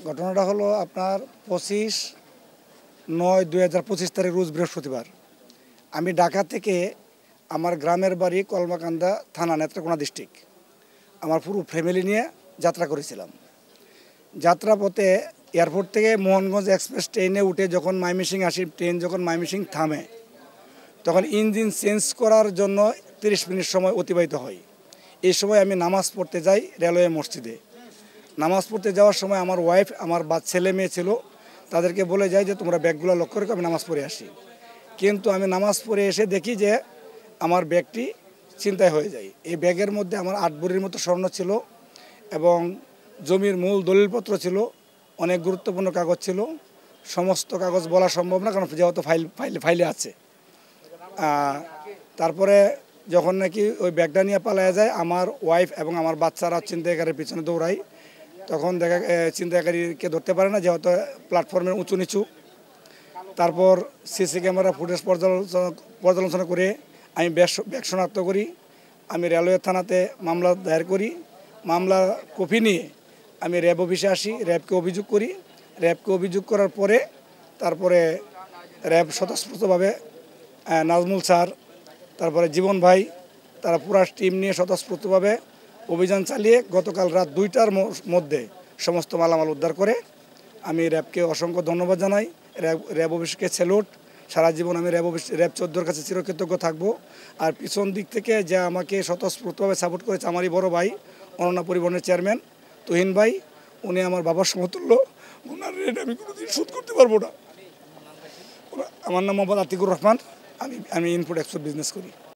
ঘটনাটা হলো আপনার 25/9/2025 তারিখ রোজ বৃহস্পতিবার। আমি ঢাকা থেকে আমার গ্রামের বাড়ি কলমাকান্দা থানা, নেত্রকোনা ডিস্ট্রিক্ট। আমার পুরো ফ্যামিলি নিয়ে যাত্রা করেছিলাম। যাত্রাপথে এয়ারপোর্ট থেকে মোহনগঞ্জ এক্সপ্রেস ট্রেনে উঠে যখন ময়মনসিংহ আসি, ট্রেন যখন ময়মনসিংহ থামে, তখন ইঞ্জিন চেঞ্জ করার জন্য 30 মিনিট সময় অতিবাহিত হয়। এই সময় আমি নামাজ পড়তে যাই রেলওয়ে মসজিদে। নামাজ পড়তে যাওয়ার সময় আমার ওয়াইফ, আমার ছেলে মেয়ে ছিল, তাদেরকে বলে যাই যে তোমরা ব্যাগগুলো লক্ষ্য রেখো, আমি নামাজ পড়ে আসি। কিন্তু আমি নামাজ পড়ে এসে দেখি যে আমার ব্যাগটি ছিনতাই হয়ে যায়। এই ব্যাগের মধ্যে আমার 8 ভরির মতো স্বর্ণ ছিল এবং জমির মূল দলিলপত্র ছিল, অনেক গুরুত্বপূর্ণ কাগজ ছিল। সমস্ত কাগজ বলা সম্ভব না, কারণ যেহেতু ফাইলে আছে। তারপরে যখন নাকি ওই ব্যাগটা নিয়ে পালায়া যায়, আমার ওয়াইফ এবং আমার বাচ্চারা ছিনতাইকারীর পিছনে দৌড়ায়। তখন ছিনতাইকারীকে ধরতে পারে না, যেহেতু প্ল্যাটফর্মের উঁচু নিচু। তারপর সিসি ক্যামেরা ফুটেজ পর্যালোচনা করে আমি ব্যাগ শনাক্ত করি। আমি রেলওয়ে থানাতে মামলা দায়ের করি। মামলা কপি নিয়ে আমি র্যাব অফিসে আসি, র্যাবকে অভিযোগ করি। র্যাবকে অভিযোগ করার পরে তারপরে র্যাব স্বতঃস্ফূর্তভাবে নাজমুল স্যার, তারপরে জীবন ভাই, তারা পুরা টিম নিয়ে স্বতঃস্ফূর্তভাবে অভিযান চালিয়ে গতকাল রাত 2টার মধ্যে সমস্ত মালামাল উদ্ধার করে। আমি র্যাবকে অসংখ্য ধন্যবাদ জানাই। RAB অফিসকে salute. সারা জীবন আমি র্যাব 14-র কাছে চিরকৃতজ্ঞ থাকবো। আর পিছন দিক থেকে যে আমাকে স্বতঃস্ফূর্তভাবে সাপোর্ট করেছে আমারই বড় ভাই, অনন্যা পরিবহনের চেয়ারম্যান তুহিন ভাই। উনি আমার বাবার সমতুল্য। ওনার রেট আমি কোনোদিন শোধ করতে পারবো না। আমার নাম মোহাম্মদ আতিকুর রহমান। আমি ইনপুট এক্সপোর্ট বিজনেস করি।